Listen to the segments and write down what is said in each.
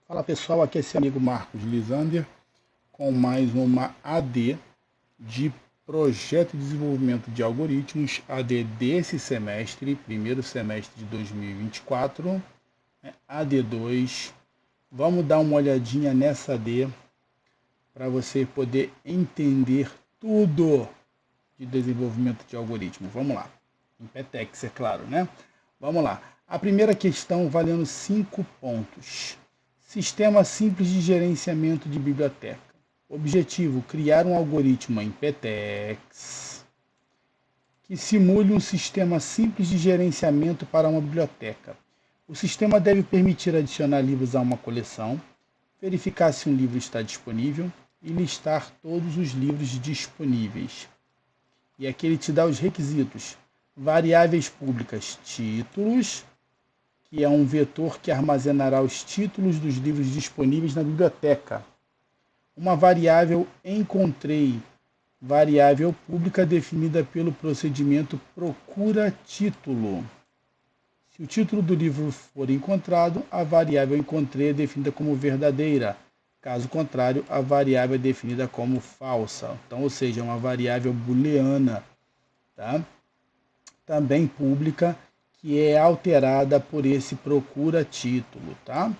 Fala pessoal, aqui é seu amigo Marcos Lisander com mais uma AD de Projeto de Desenvolvimento de Algoritmos, AD desse semestre, primeiro semestre de 2024, AD2. Vamos dar uma olhadinha nessa AD para você poder entender tudo de desenvolvimento de algoritmo. Vamos lá, em PETEX, é claro, né? Vamos lá. A primeira questão valendo 5 pontos. Sistema simples de gerenciamento de biblioteca. Objetivo: criar um algoritmo em PETEX que simule um sistema simples de gerenciamento para uma biblioteca. O sistema deve permitir adicionar livros a uma coleção, verificar se um livro está disponível e listar todos os livros disponíveis. E aqui ele te dá os requisitos: variáveis públicas títulos, que é um vetor que armazenará os títulos dos livros disponíveis na biblioteca. Uma variável encontrei, variável pública definida pelo procedimento procura título. Se o título do livro for encontrado, a variável encontrei é definida como verdadeira. Caso contrário, a variável é definida como falsa. Então, ou seja, uma variável booleana, tá? Também pública, que é alterada por esse procura título, tá?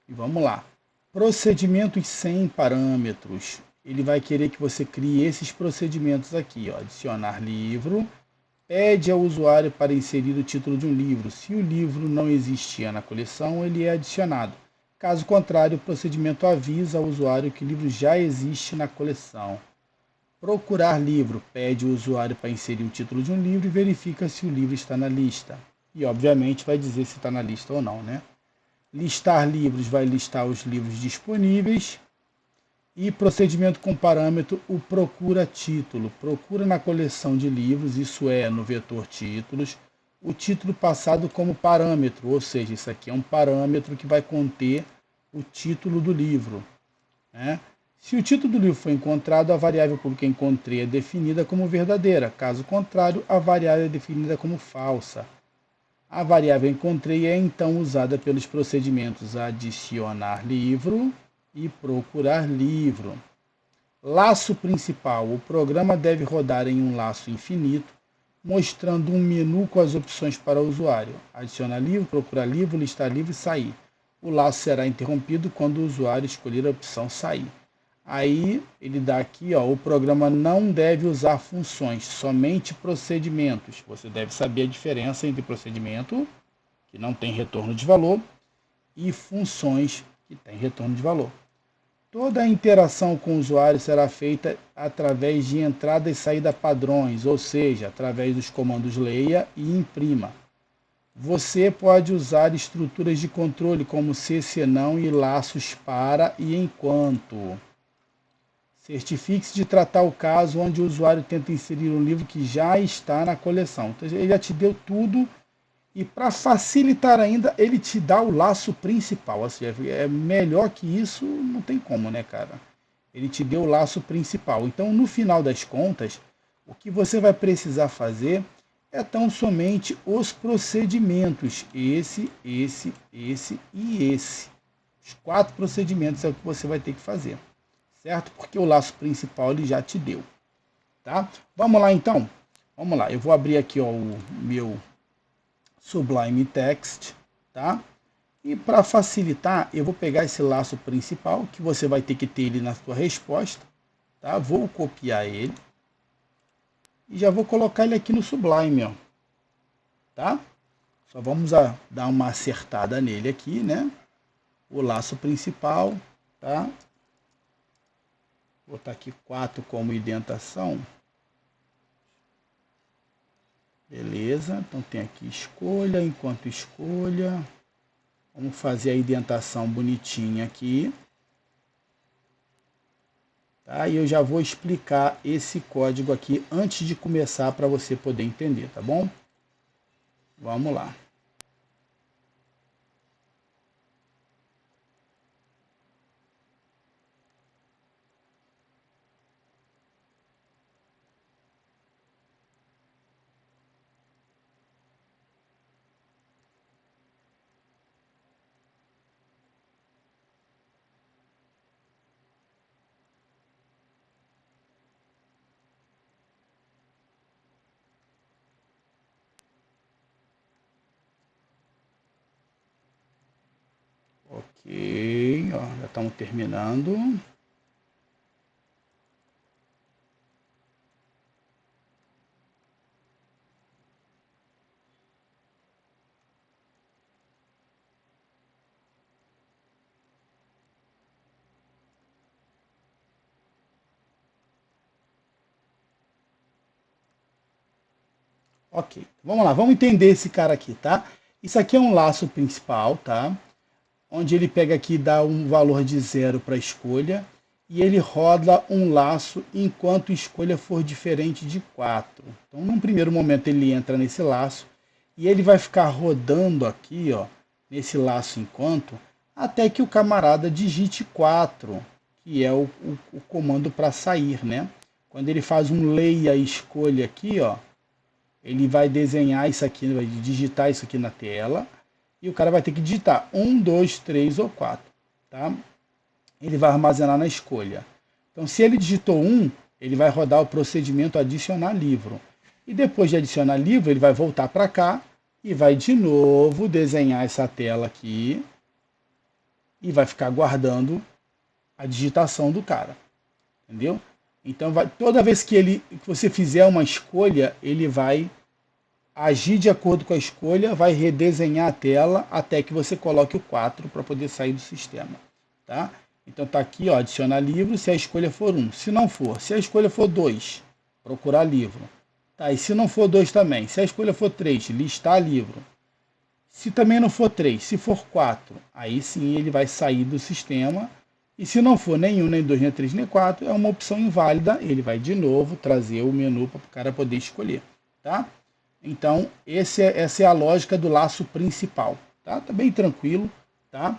E vamos lá. Procedimentos sem parâmetros. Ele vai querer que você crie esses procedimentos aqui, ó. Adicionar livro. Pede ao usuário para inserir o título de um livro. Se o livro não existia na coleção, ele é adicionado. Caso contrário, o procedimento avisa ao usuário que o livro já existe na coleção. Procurar livro. Pede ao usuário para inserir o título de um livro e verifica se o livro está na lista. E, obviamente, vai dizer se está na lista ou não, né? Listar livros vai listar os livros disponíveis. E procedimento com parâmetro, o procura título. Procura na coleção de livros, isso é, no vetor títulos, o título passado como parâmetro, ou seja, isso aqui é um parâmetro que vai conter o título do livro, né? Se o título do livro for encontrado, a variável pública encontrei é definida como verdadeira. Caso contrário, a variável é definida como falsa. A variável encontrei é então usada pelos procedimentos adicionar livro e procurar livro. Laço principal. O programa deve rodar em um laço infinito, mostrando um menu com as opções para o usuário. Adicionar livro, procurar livro, listar livro e sair. O laço será interrompido quando o usuário escolher a opção sair. Aí ele dá aqui, ó, o programa não deve usar funções, somente procedimentos. Você deve saber a diferença entre procedimento, que não tem retorno de valor, e funções, que tem retorno de valor. Toda a interação com o usuário será feita através de entrada e saída padrões, ou seja, através dos comandos leia e imprima. Você pode usar estruturas de controle como se, senão e laços para e enquanto. Certifique-se de tratar o caso onde o usuário tenta inserir um livro que já está na coleção. Então, ele já te deu tudo e, para facilitar ainda, ele te dá o laço principal. Ou seja, é melhor que isso, não tem como, né, cara? Ele te deu o laço principal. Então, no final das contas, o que você vai precisar fazer é tão somente os procedimentos. Esse e esse. Os 4 procedimentos é o que você vai ter que fazer, certo? Porque o laço principal ele já te deu, tá? Vamos lá então? Vamos lá, eu vou abrir aqui, ó, o meu Sublime Text, tá? E para facilitar, eu vou pegar esse laço principal, que você vai ter que ter ele na sua resposta, tá? Vou copiar ele e já vou colocar ele aqui no Sublime, ó, tá? Só vamos dar uma acertada nele aqui, né? O laço principal, tá? Vou botar aqui 4 como indentação. Beleza, então tem aqui escolha, enquanto escolha. Vamos fazer a indentação bonitinha aqui. Tá? E eu já vou explicar esse código aqui antes de começar para você poder entender, tá bom? Vamos lá. Ok, ó, já estamos terminando. Ok, vamos lá, vamos entender esse cara aqui, tá? Isso aqui é um laço principal, tá? Onde ele pega aqui e dá um valor de 0 para a escolha, e ele roda um laço enquanto a escolha for diferente de 4. Então, num primeiro momento, ele entra nesse laço, e ele vai ficar rodando aqui, ó, nesse laço enquanto, até que o camarada digite 4, que é o comando para sair, né? Quando ele faz um leia escolha aqui, ó, ele vai desenhar isso aqui, vai digitar isso aqui na tela, e o cara vai ter que digitar 1, 2, 3 ou 4, tá? Ele vai armazenar na escolha. Então, se ele digitou 1, ele vai rodar o procedimento adicionar livro. E depois de adicionar livro, ele vai voltar para cá e vai de novo desenhar essa tela aqui e vai ficar guardando a digitação do cara, entendeu? Então, toda vez que você fizer uma escolha, ele vai agir de acordo com a escolha, vai redesenhar a tela até que você coloque o 4 para poder sair do sistema, tá? Então tá aqui, ó, adicionar livro se a escolha for 1. Se não for, se a escolha for 2, procurar livro. Tá, e se não for 2 também, se a escolha for 3, listar livro. Se também não for 3, se for 4, aí sim ele vai sair do sistema. E se não for nem 1, nem 2, nem 3, nem 4, é uma opção inválida, ele vai de novo trazer o menu para o cara poder escolher, tá? Então, essa é a lógica do laço principal, tá? Tá bem tranquilo, tá?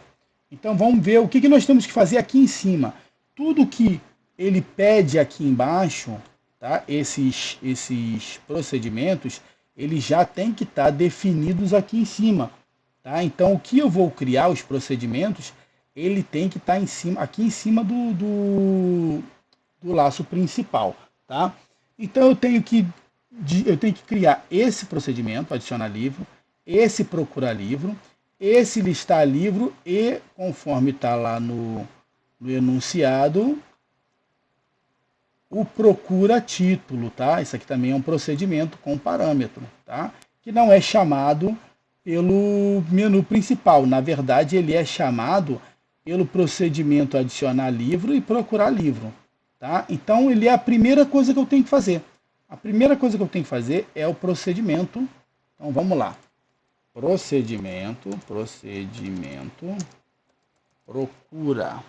Então, vamos ver o que nós temos que fazer aqui em cima. Tudo que ele pede aqui embaixo, tá? Esses procedimentos, eles já têm que estar definidos aqui em cima, tá? Então, o que eu vou criar, os procedimentos, ele tem que estar aqui em cima do laço principal, tá? Então, eu tenho que criar esse procedimento, adicionar livro, esse procurar livro, esse listar livro e, conforme está lá no enunciado, o procura título, tá? Isso aqui também é um procedimento com parâmetro, tá? Que não é chamado pelo menu principal. Na verdade, ele é chamado pelo procedimento adicionar livro e procurar livro, tá? Então, ele é a primeira coisa que eu tenho que fazer. A primeira coisa que eu tenho que fazer é o procedimento. Então, vamos lá. Procedimento, procura.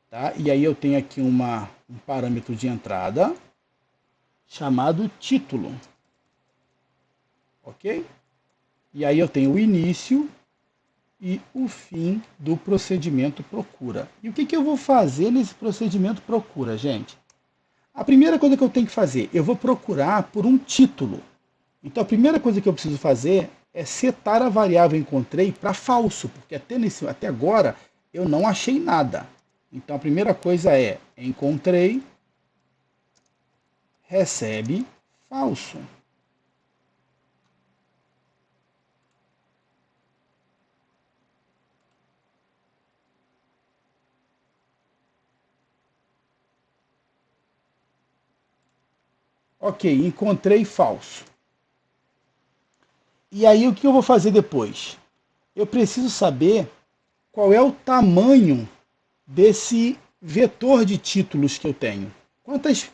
Tá? E aí eu tenho aqui um parâmetro de entrada chamado título. Ok? E aí eu tenho o início e o fim do procedimento procura. E o que eu vou fazer nesse procedimento procura, gente? A primeira coisa que eu tenho que fazer, eu vou procurar por um título. Então a primeira coisa que eu preciso fazer é setar a variável encontrei para falso, porque até agora eu não achei nada. Então a primeira coisa é encontrei, recebe falso. Ok, encontrei falso. E aí o que eu vou fazer depois? Eu preciso saber qual é o tamanho desse vetor de títulos que eu tenho. Quantos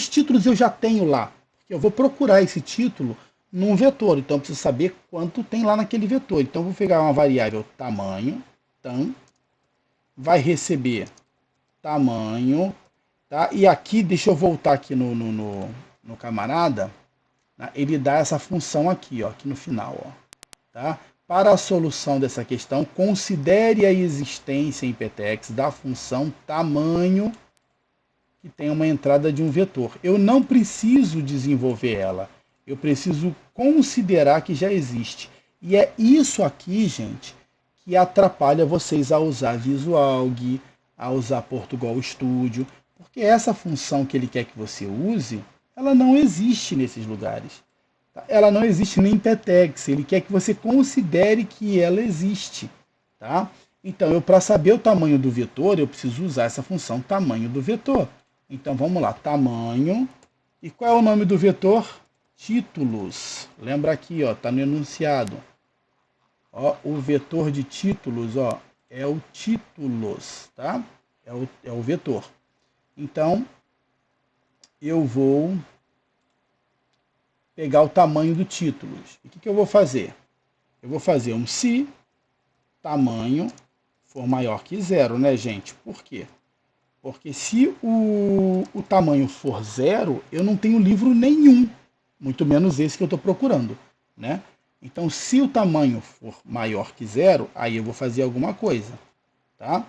títulos eu já tenho lá? Eu vou procurar esse título num vetor, então eu preciso saber quanto tem lá naquele vetor. Então eu vou pegar uma variável tamanho, vai receber tamanho, tá? E aqui, deixa eu voltar aqui no camarada, tá? Ele dá essa função aqui, ó, aqui no final, ó, tá? Para a solução dessa questão, considere a existência em PTX da função tamanho que tem uma entrada de um vetor. Eu não preciso desenvolver ela, eu preciso considerar que já existe. E é isso aqui, gente, que atrapalha vocês a usar VisualG, a usar Portugal Studio, porque essa função que ele quer que você use, ela não existe nesses lugares. Ela não existe nem em PETEX, ele quer que você considere que ela existe, tá? Então, para saber o tamanho do vetor, eu preciso usar essa função tamanho do vetor. Então, vamos lá, tamanho. E qual é o nome do vetor? Títulos. Lembra aqui, ó, tá no enunciado. Ó, o vetor de títulos, ó, é o títulos, tá? É o vetor. Então, eu vou pegar o tamanho do títulos. E o que eu vou fazer? Eu vou fazer um se tamanho for maior que zero, né, gente? Por quê? Porque se o tamanho for zero, eu não tenho livro nenhum, muito menos esse que eu estou procurando, né? Então, se o tamanho for maior que zero, aí eu vou fazer alguma coisa, tá?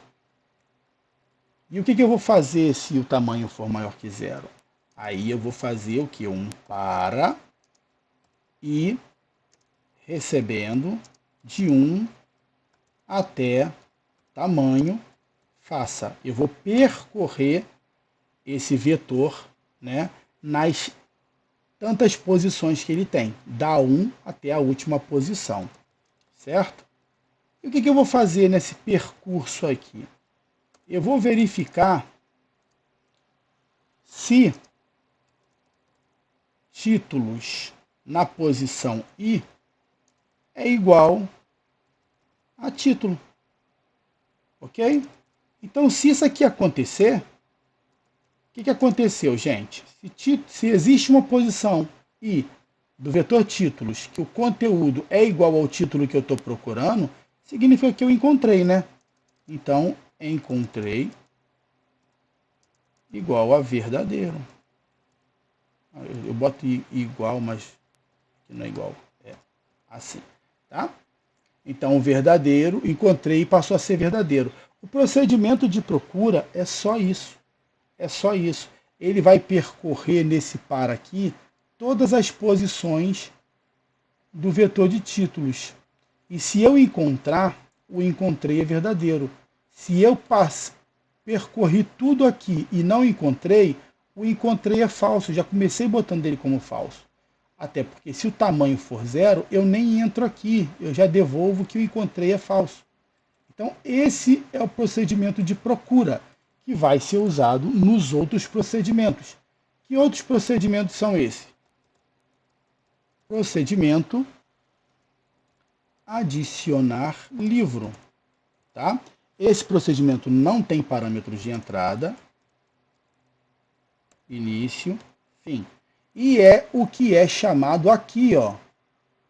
E o que eu vou fazer se o tamanho for maior que zero? Aí eu vou fazer o que? Um para e recebendo de 1 até tamanho, faça. Eu vou percorrer esse vetor, né, nas tantas posições que ele tem, da 1 até a última posição, certo? E o que eu vou fazer nesse percurso aqui? Eu vou verificar se títulos na posição I é igual a título, ok? Então, se isso aqui acontecer, o que aconteceu, gente? Se existe uma posição I do vetor títulos que o conteúdo é igual ao título que eu estou procurando, significa que eu encontrei, né? Então, encontrei igual a verdadeiro. Eu boto igual, mas não é igual. É assim, tá? Então, verdadeiro, encontrei e passou a ser verdadeiro. O procedimento de procura é só isso. É só isso. Ele vai percorrer nesse par aqui todas as posições do vetor de títulos. E se eu encontrar, o encontrei é verdadeiro. Se eu percorri tudo aqui e não encontrei, o encontrei é falso. Já comecei botando ele como falso. Até porque se o tamanho for zero, eu nem entro aqui. Eu já devolvo que o encontrei é falso. Então, esse é o procedimento de procura que vai ser usado nos outros procedimentos. Que outros procedimentos são esses? Procedimento adicionar livro, tá? Esse procedimento não tem parâmetros de entrada, início, fim. E é o que é chamado aqui, ó,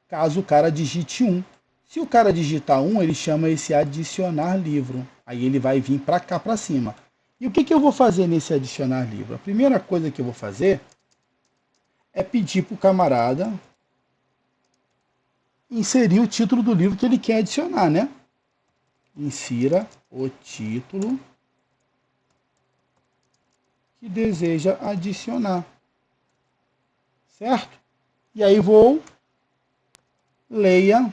caso o cara digite 1. Se o cara digitar 1, ele chama esse adicionar livro. Aí ele vai vir para cá, para cima. E o que eu vou fazer nesse adicionar livro? A primeira coisa que eu vou fazer é pedir para o camarada inserir o título do livro que ele quer adicionar, né? Insira o título que deseja adicionar. Certo? E aí vou leia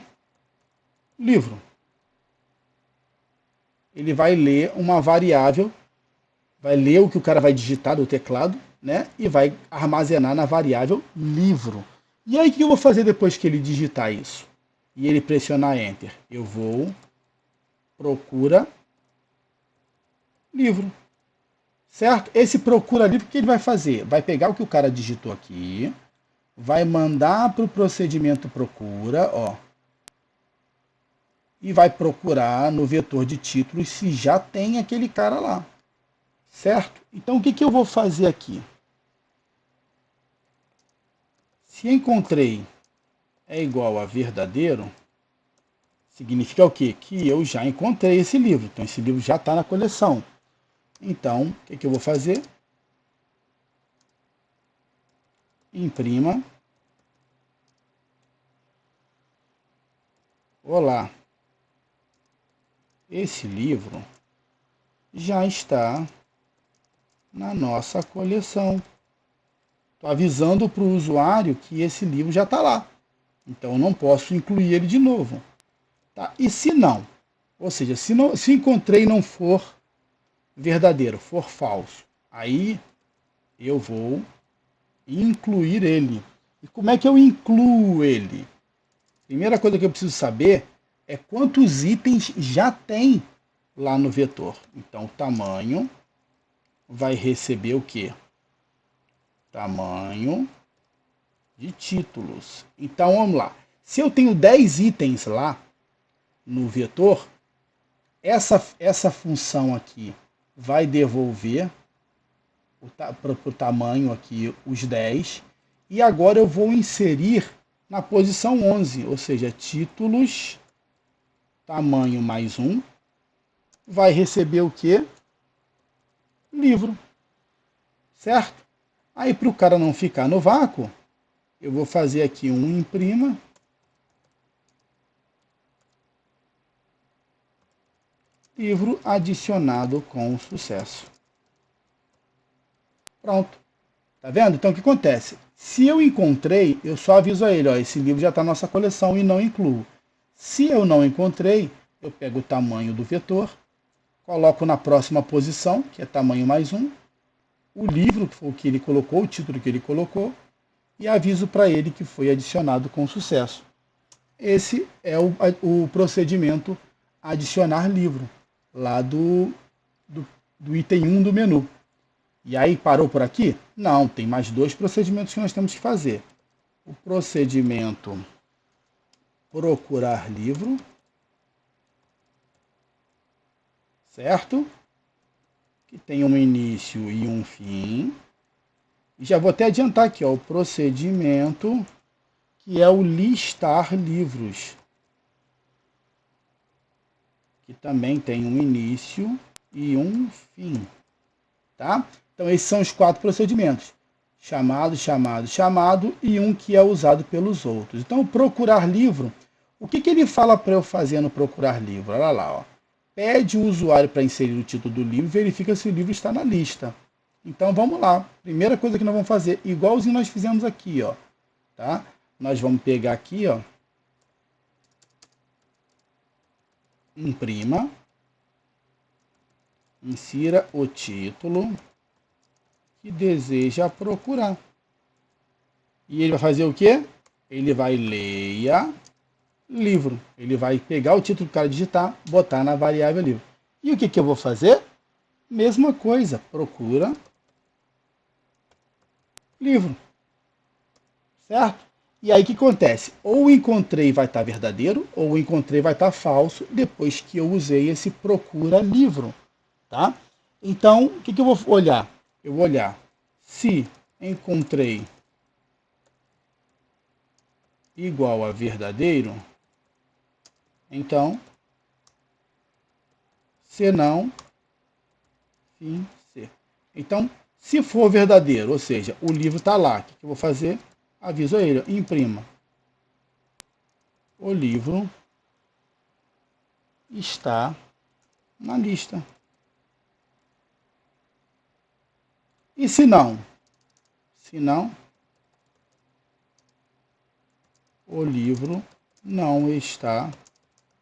livro. Ele vai ler uma variável, vai ler o que o cara vai digitar do teclado, né? E vai armazenar na variável livro. E aí o que eu vou fazer depois que ele digitar isso? E ele pressionar Enter? Eu vou procura livro. Certo? Esse procura livro, o que ele vai fazer? Vai pegar o que o cara digitou aqui, vai mandar para o procedimento procura, ó, e vai procurar no vetor de títulos se já tem aquele cara lá. Certo? Então, o que eu vou fazer aqui? Se encontrei é igual a verdadeiro, significa o quê? Que eu já encontrei esse livro. Então, esse livro já está na coleção. Então, o que eu vou fazer? Imprima. Olá. Esse livro já está na nossa coleção. Estou avisando para o usuário que esse livro já está lá. Então, eu não posso incluir ele de novo. Tá? E se não? Ou seja, se encontrei e não for verdadeiro, for falso, aí eu vou incluir ele. E como é que eu incluo ele? Primeira coisa que eu preciso saber é quantos itens já tem lá no vetor. Então, o tamanho vai receber o quê? Tamanho de títulos. Então, vamos lá. Se eu tenho 10 itens lá no vetor, essa função aqui vai devolver para o tamanho aqui os 10. E agora eu vou inserir na posição 11, ou seja, títulos, tamanho mais 1, vai receber o quê? Livro. Certo? Aí, para o cara não ficar no vácuo, eu vou fazer aqui um imprima. Livro adicionado com sucesso. Pronto. Tá vendo? Então, o que acontece? Se eu encontrei, eu só aviso a ele, ó, esse livro já está na nossa coleção e não incluo. Se eu não encontrei, eu pego o tamanho do vetor, coloco na próxima posição, que é tamanho mais 1, o livro que foi o que ele colocou, o título que ele colocou, e aviso para ele que foi adicionado com sucesso. Esse é o procedimento adicionar livro, lá do item 1 do menu. E aí parou por aqui? Não, tem mais 2 procedimentos que nós temos que fazer. O procedimento procurar livro, certo? Que tem um início e um fim. E já vou até adiantar aqui, ó, o procedimento que é o listar livros, que também tem um início e um fim, tá? Então esses são os 4 procedimentos: chamado, chamado, chamado e um que é usado pelos outros. Então procurar livro, o que ele fala para eu fazer no procurar livro? Olha lá, ó. Pede o usuário para inserir o título do livro e verifica se o livro está na lista. Então vamos lá. Primeira coisa que nós vamos fazer, igualzinho nós fizemos aqui, ó, tá? Nós vamos pegar aqui, ó, imprima, insira o título que deseja procurar. E ele vai fazer o quê? Ele vai leia livro. Ele vai pegar o título que o cara digitar, botar na variável livro. E o que eu vou fazer? Mesma coisa, procura livro. Certo? E aí o que acontece? Ou o encontrei vai estar verdadeiro, ou o encontrei vai estar falso, depois que eu usei esse procura livro. Tá? Então, o que eu vou olhar? Eu vou olhar se encontrei igual a verdadeiro, então, se não, fim, se. Então, se for verdadeiro, ou seja, o livro está lá, o que eu vou fazer? Aviso a ele, imprima. O livro está na lista. E se não? Se não, o livro não está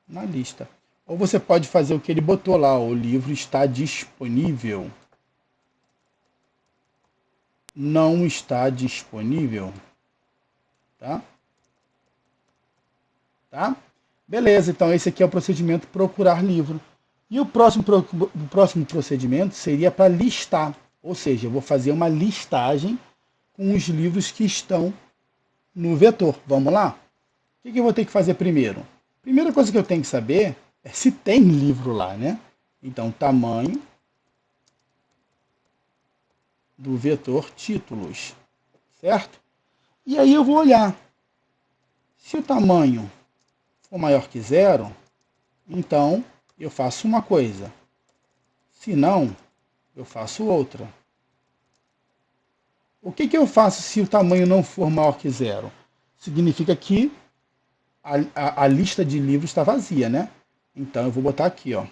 na lista. Ou você pode fazer o que ele botou lá, o livro está disponível. Não está disponível. Tá? Tá? Beleza, então esse aqui é o procedimento procurar livro. E o próximo procedimento seria para listar. Ou seja, eu vou fazer uma listagem com os livros que estão no vetor. Vamos lá? O que eu vou ter que fazer primeiro? Primeira coisa que eu tenho que saber é se tem livro lá, né? Então, tamanho do vetor títulos, certo? E aí eu vou olhar. Se o tamanho for maior que 0, então eu faço uma coisa. Se não, eu faço outra. O que eu faço se o tamanho não for maior que 0? Significa que a lista de livros está vazia, né? Então eu vou botar aqui, ó,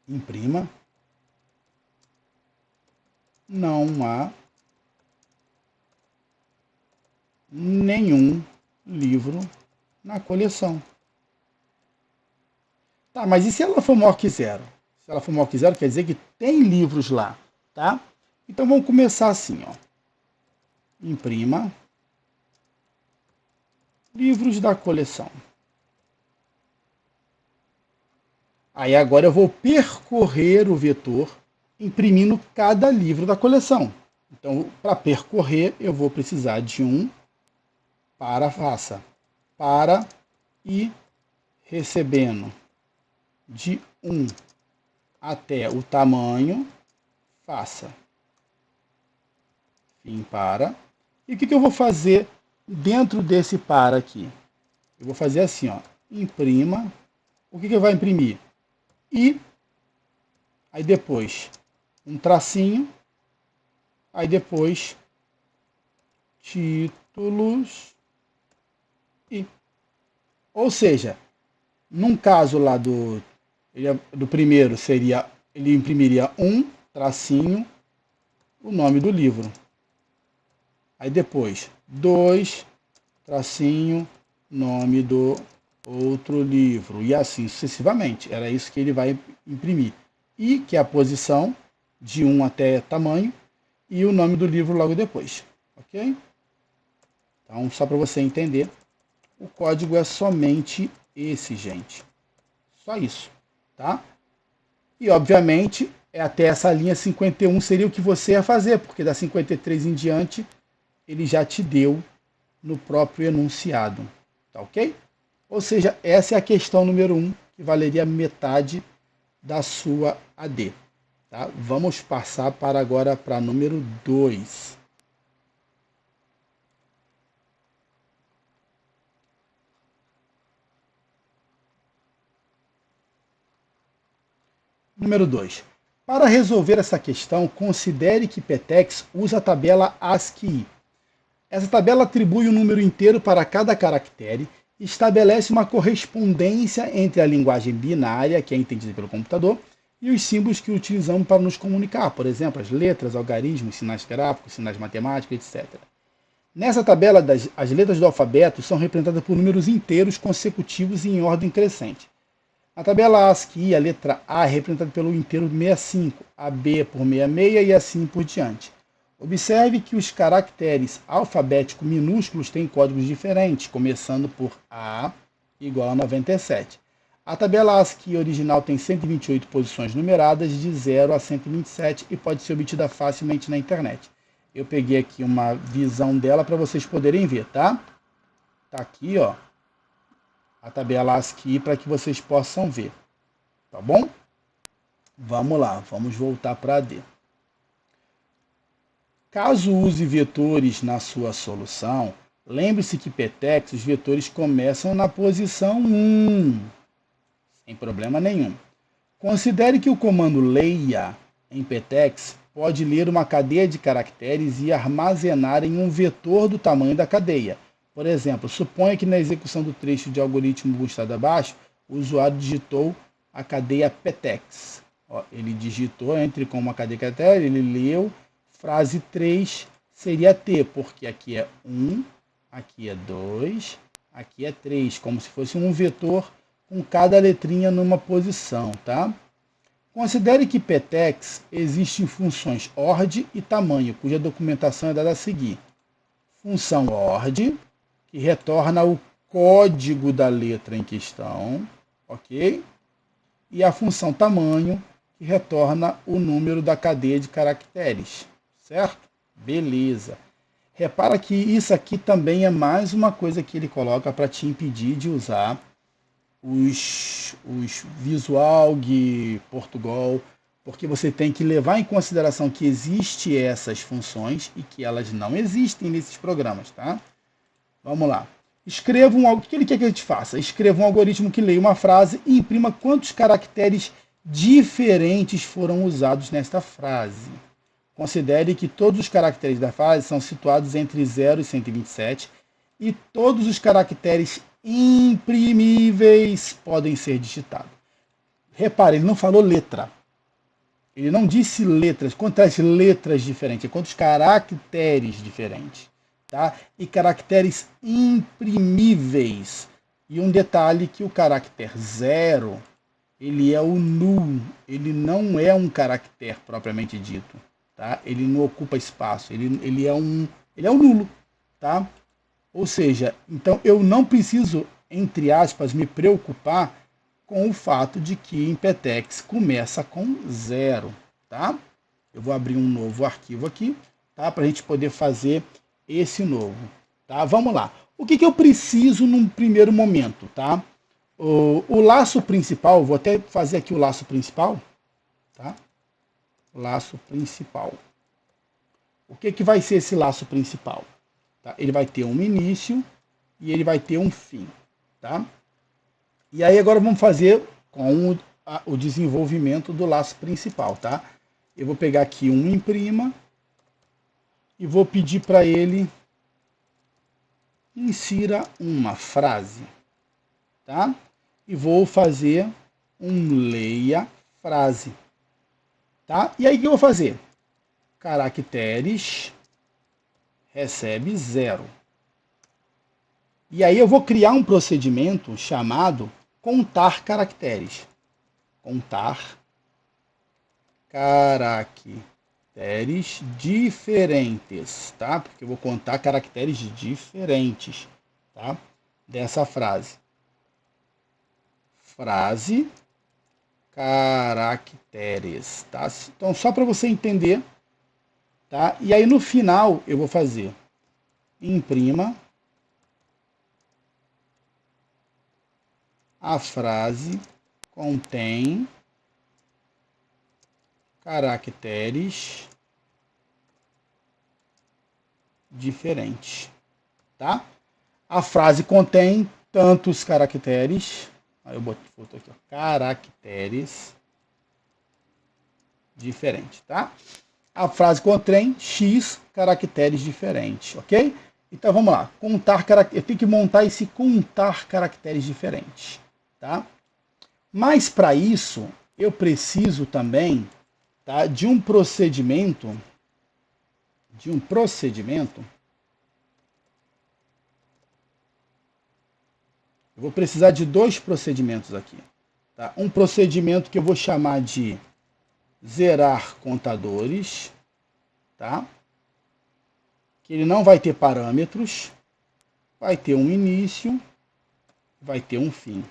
imprima, não há nenhum livro na coleção. Tá, mas e se ela for maior que 0? Se ela for maior que 0, quer dizer que tem livros lá, tá? Então vamos começar assim, ó. Imprima, livros da coleção. Aí agora eu vou percorrer o vetor imprimindo cada livro da coleção. Então, para percorrer, eu vou precisar de um para e recebendo de 1 até o tamanho, faça. Fim para. E o que eu vou fazer dentro desse para aqui? Eu vou fazer assim, ó, imprima. O que vai imprimir? E aí depois um tracinho, aí depois títulos e. Ou seja, num caso lá do primeiro seria, ele imprimiria um tracinho, o nome do livro. Aí depois, 2 tracinho, nome do outro livro, e assim sucessivamente. Era isso que ele vai imprimir. E que é a posição de 1 até tamanho e o nome do livro logo depois. Ok? Então, só para você entender, o código é somente esse, gente. Só isso, tá? E, obviamente, até essa linha 51 seria o que você ia fazer, porque da 53 em diante, ele já te deu no próprio enunciado. Tá ok? Ou seja, essa é a questão número 1, que valeria metade da sua AD. Tá? Vamos passar para agora para número 2. Número 2. Para resolver essa questão, considere que Petex usa a tabela ASCII. Essa tabela atribui um número inteiro para cada caractere e estabelece uma correspondência entre a linguagem binária, que é entendida pelo computador, e os símbolos que utilizamos para nos comunicar, por exemplo, as letras, algarismos, sinais gráficos, sinais matemáticos, etc. Nessa tabela, as letras do alfabeto são representadas por números inteiros consecutivos e em ordem crescente. Na tabela ASCII, a letra A é representada pelo inteiro 65, a B por 66 e assim por diante. Observe que os caracteres alfabéticos minúsculos têm códigos diferentes, começando por A igual a 97. A tabela ASCII original tem 128 posições numeradas de 0 a 127 e pode ser obtida facilmente na internet. Eu peguei aqui uma visão dela para vocês poderem ver, tá? Tá aqui, ó, a tabela ASCII para que vocês possam ver, tá bom? Vamos lá, vamos voltar para a D. Caso use vetores na sua solução, lembre-se que Petex, os vetores começam na posição 1, sem problema nenhum. Considere que o comando leia em Petex pode ler uma cadeia de caracteres e armazenar em um vetor do tamanho da cadeia. Por exemplo, suponha que na execução do trecho de algoritmo boostado abaixo, o usuário digitou a cadeia Petex. Ó, ele digitou, entre com uma cadeia de caracteres, ele leu. Frase 3 seria T, porque aqui é 1, aqui é 2, aqui é 3, como se fosse um vetor com cada letrinha numa posição, tá? Considere que Petex existe em funções ordem e tamanho, cuja documentação é dada a seguir. Função ordem, que retorna o código da letra em questão, ok? E a função tamanho, que retorna o número da cadeia de caracteres. Certo? Beleza. Repara que isso aqui também é mais uma coisa que ele coloca para te impedir de usar os Visual, Portugal, porque você tem que levar em consideração que existem essas funções e que elas não existem nesses programas, tá? Vamos lá. Escreva o que ele quer que a gente faça? Escreva um algoritmo que leia uma frase e imprima quantos caracteres diferentes foram usados nesta frase. Considere que todos os caracteres da frase são situados entre 0 e 127 e todos os caracteres imprimíveis podem ser digitados. Repare, ele não falou letra. Ele não disse letras. Quantas letras diferentes? Quantos caracteres diferentes? Tá? E caracteres imprimíveis. E um detalhe que o caractere 0, ele é o null. Ele não é um caractere propriamente dito. Tá? Ele não ocupa espaço, ele é um nulo, tá? Ou seja, então eu não preciso, entre aspas, me preocupar com o fato de que Impetex começa com 0, tá? Eu vou abrir um novo arquivo aqui, tá? Para a gente poder fazer esse novo, tá? Vamos lá. O que eu preciso num primeiro momento, tá? O laço principal, vou até fazer aqui o laço principal, tá? Laço principal. O que vai ser esse laço principal? Tá? Ele vai ter um início e ele vai ter um fim, tá? E aí agora vamos fazer com o desenvolvimento do laço principal, tá? Eu vou pegar aqui um imprima e vou pedir para ele insira uma frase, tá? E vou fazer um leia frase, tá? E aí o que eu vou fazer? Caracteres recebe 0. E aí eu vou criar um procedimento chamado contar caracteres. Contar caracteres diferentes, tá? Porque eu vou contar caracteres diferentes, tá? Dessa frase. Frase, caracteres, tá? Então, só para você entender, tá? E aí no final eu vou fazer imprima a frase contém caracteres diferentes, tá? A frase contém tantos caracteres, aí eu boto aqui, ó, caracteres diferentes, tá? A frase contém X caracteres diferentes, ok? Então vamos lá, contar caracteres, eu tenho que montar esse contar caracteres diferentes, tá? Mas para isso eu preciso também, tá, de um procedimento, eu vou precisar de 2 procedimentos aqui, tá? Um procedimento que eu vou chamar de zerar contadores, tá? Que ele não vai ter parâmetros, vai ter um início, vai ter um fim.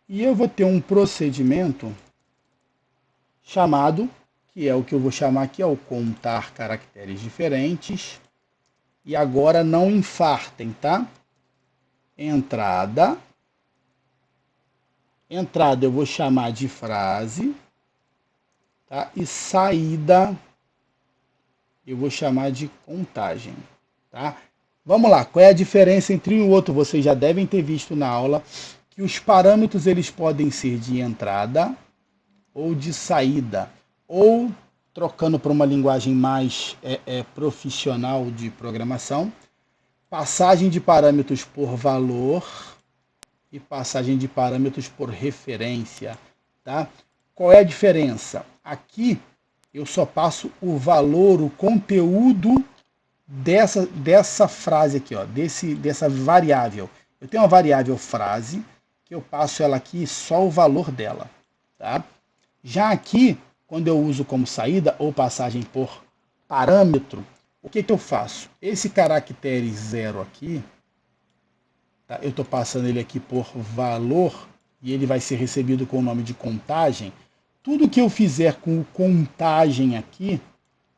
E eu vou ter um procedimento chamado, que é o que eu vou chamar aqui, é o contar caracteres diferentes. E agora não infartem, tá? Entrada eu vou chamar de frase, tá? E saída eu vou chamar de contagem, tá? Vamos lá, qual é a diferença entre um e o outro? Vocês já devem ter visto na aula que os parâmetros eles podem ser de entrada ou de saída, ou, trocando para uma linguagem mais profissional de programação, passagem de parâmetros por valor e passagem de parâmetros por referência, tá? Qual é a diferença? Aqui eu só passo o valor, o conteúdo dessa frase aqui, ó, dessa variável. Eu tenho uma variável frase, que eu passo ela aqui só o valor dela, tá? Já aqui, quando eu uso como saída ou passagem por parâmetro, o que eu faço? Esse caractere 0 aqui, tá? Eu estou passando ele aqui por valor e ele vai ser recebido com o nome de contagem. Tudo que eu fizer com o contagem aqui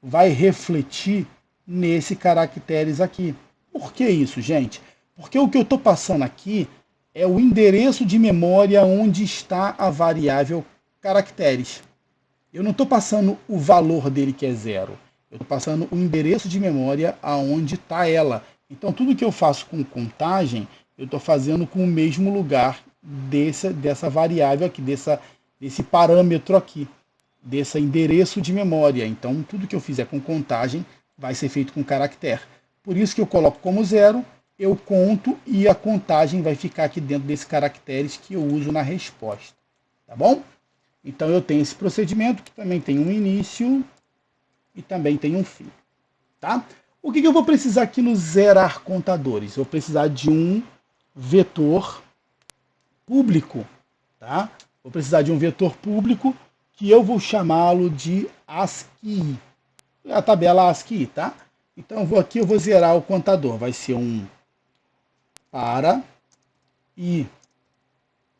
vai refletir nesse caracteres aqui. Por que isso, gente? Porque o que eu estou passando aqui é o endereço de memória onde está a variável caracteres. Eu não estou passando o valor dele, que é 0. Eu estou passando o endereço de memória aonde está ela. Então, tudo que eu faço com contagem, eu estou fazendo com o mesmo lugar dessa variável aqui, desse parâmetro aqui, desse endereço de memória. Então, tudo que eu fizer com contagem vai ser feito com caractere. Por isso que eu coloco como 0, eu conto e a contagem vai ficar aqui dentro desses caracteres que eu uso na resposta. Tá bom? Então, eu tenho esse procedimento que também tem um início e também tem um fim. Tá? O que eu vou precisar aqui no zerar contadores? Eu vou precisar de um vetor público. Tá? Vou precisar de um vetor público que eu vou chamá-lo de ASCII. A tabela ASCII, tá? Então, eu vou zerar o contador. Vai ser um para e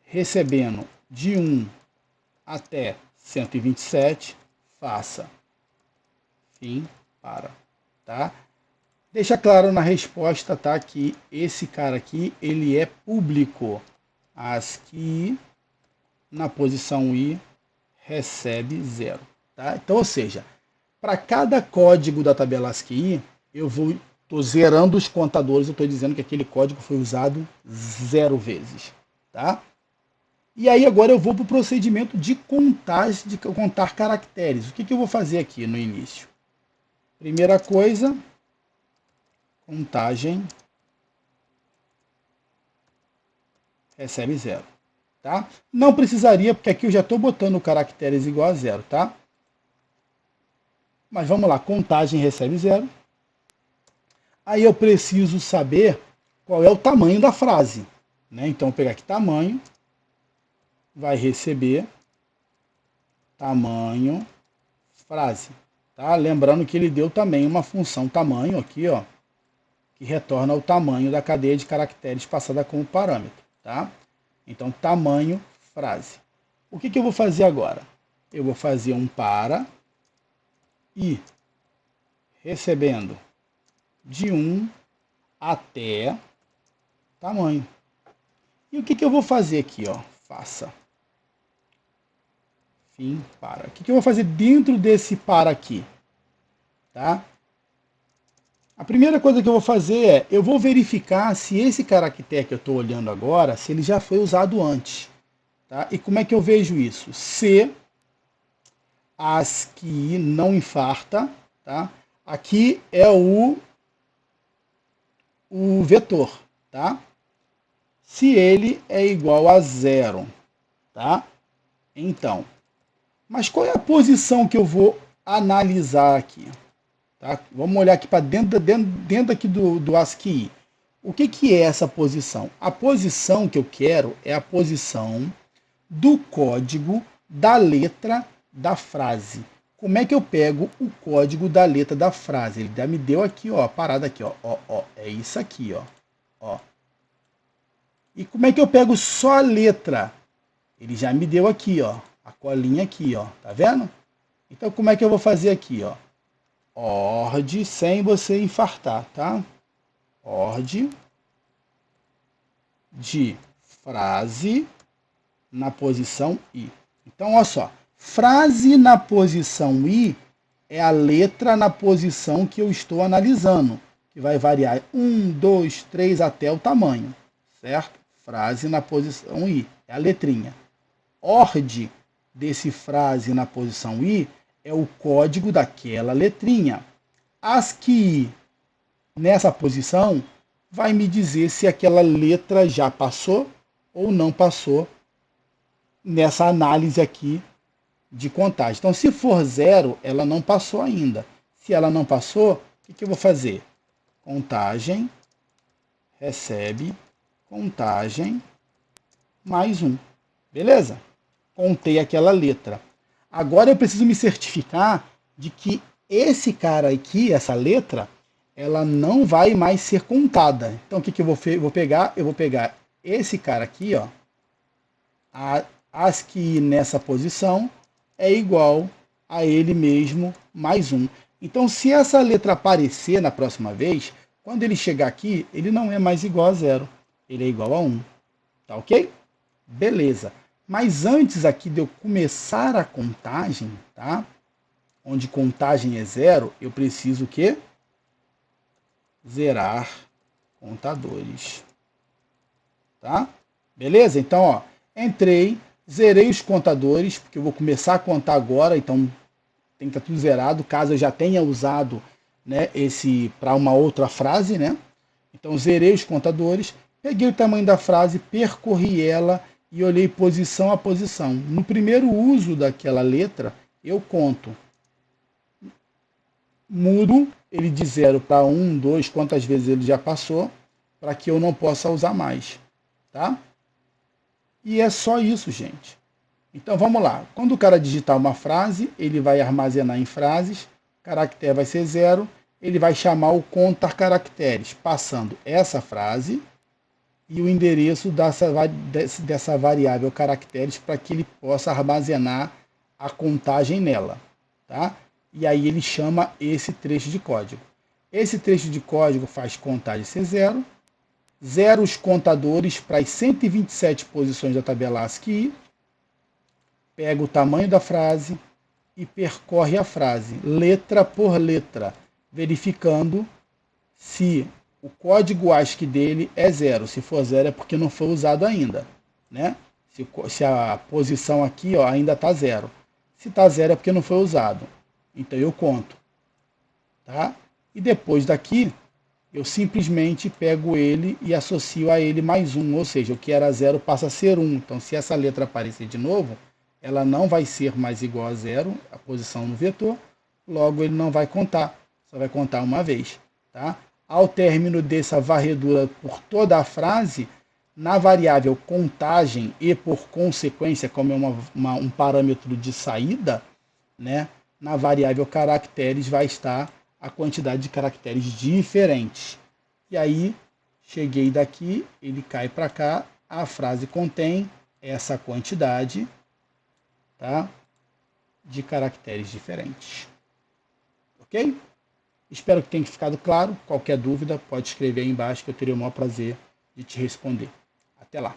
recebendo de 1 até 127, faça fim para, tá? Deixa claro na resposta, tá, que esse cara aqui, ele é público. ASCII na posição I recebe 0, tá? Então, ou seja, para cada código da tabela ASCII, estou zerando os contadores, eu estou dizendo que aquele código foi usado 0 vezes, tá? E aí agora eu vou para o procedimento de contar caracteres. O que eu vou fazer aqui no início? Primeira coisa, contagem recebe 0, tá? Não precisaria, porque aqui eu já estou botando caracteres igual a 0, tá? Mas vamos lá, contagem recebe 0. Aí eu preciso saber qual é o tamanho da frase, né? Então, eu vou pegar aqui tamanho, vai receber tamanho frase, tá? Lembrando que ele deu também uma função tamanho aqui, ó, que retorna o tamanho da cadeia de caracteres passada como parâmetro, tá? Então, tamanho frase. O que eu vou fazer agora? Eu vou fazer um para e recebendo de 1 até tamanho. E o que eu vou fazer aqui, ó? Faça fim para. O que eu vou fazer dentro desse para aqui? Tá? A primeira coisa que eu vou fazer é, eu vou verificar se esse caractere que eu estou olhando agora, se ele já foi usado antes. Tá? E como é que eu vejo isso? Se ASCII não infarta, tá? Aqui é o vetor, tá? Se ele é igual a 0, tá? Então, mas qual é a posição que eu vou analisar aqui? Tá? Vamos olhar aqui para dentro aqui do ASCII. O que é essa posição? A posição que eu quero é a posição do código da letra da frase. Como é que eu pego o código da letra da frase? Ele já me deu aqui, ó, a parada aqui, ó, é isso aqui, ó. E como é que eu pego só a letra? Ele já me deu aqui, ó, a colinha aqui, ó, tá vendo? Então, como é que eu vou fazer aqui, ó? Ordem sem você infartar, tá? Ordem de frase na posição I. Então, olha só, frase na posição I é a letra na posição que eu estou analisando, que vai variar 1, 2, 3 até o tamanho, certo? Frase na posição I, é a letrinha. Ordem desse frase na posição I é o código daquela letrinha. ASCII nessa posição vai me dizer se aquela letra já passou ou não passou nessa análise aqui de contagem. Então, se for 0, ela não passou ainda. Se ela não passou, o que eu vou fazer? Contagem recebe contagem mais 1. Beleza? Contei aquela letra. Agora eu preciso me certificar de que esse cara aqui, essa letra, ela não vai mais ser contada. Então o que eu vou pegar? Eu vou pegar esse cara aqui, ó. ASCII nessa posição é igual a ele mesmo mais 1. Então se essa letra aparecer na próxima vez, quando ele chegar aqui, ele não é mais igual a 0. Ele é igual a 1. Tá ok? Beleza. Mas antes aqui de eu começar a contagem, tá? Onde contagem é 0, eu preciso o quê? Zerar contadores. Tá? Beleza? Então, ó, entrei, zerei os contadores, porque eu vou começar a contar agora, então tem que estar tudo zerado, caso eu já tenha usado, né, esse para uma outra frase, né? Então, zerei os contadores, peguei o tamanho da frase, percorri ela e olhei posição a posição. No primeiro uso daquela letra, eu conto. Mudo ele de 0 para 1, 2, quantas vezes ele já passou, para que eu não possa usar mais. Tá? E é só isso, gente. Então vamos lá. Quando o cara digitar uma frase, ele vai armazenar em frases, caractere vai ser 0, ele vai chamar o contar caracteres, passando essa frase e o endereço dessa variável caracteres para que ele possa armazenar a contagem nela, tá? E aí ele chama esse trecho de código. Esse trecho de código faz contagem ser zero, zera os contadores para as 127 posições da tabela ASCII, pega o tamanho da frase e percorre a frase, letra por letra, verificando se o código ASCII dele é zero. Se for zero é porque não foi usado ainda, né? Se a posição aqui ó, ainda está zero. Se está zero é porque não foi usado. Então eu conto. Tá? E depois daqui, eu simplesmente pego ele e associo a ele mais um. Ou seja, o que era zero passa a ser 1. Então se essa letra aparecer de novo, ela não vai ser mais igual a zero, a posição no vetor. Logo ele não vai contar. Só vai contar uma vez. Tá? Ao término dessa varredura por toda a frase, na variável contagem e por consequência, como é um parâmetro de saída, né, na variável caracteres vai estar a quantidade de caracteres diferentes. E aí, cheguei daqui, ele cai para cá, a frase contém essa quantidade, tá, de caracteres diferentes. Ok? Espero que tenha ficado claro. Qualquer dúvida, pode escrever aí embaixo que eu terei o maior prazer de te responder. Até lá!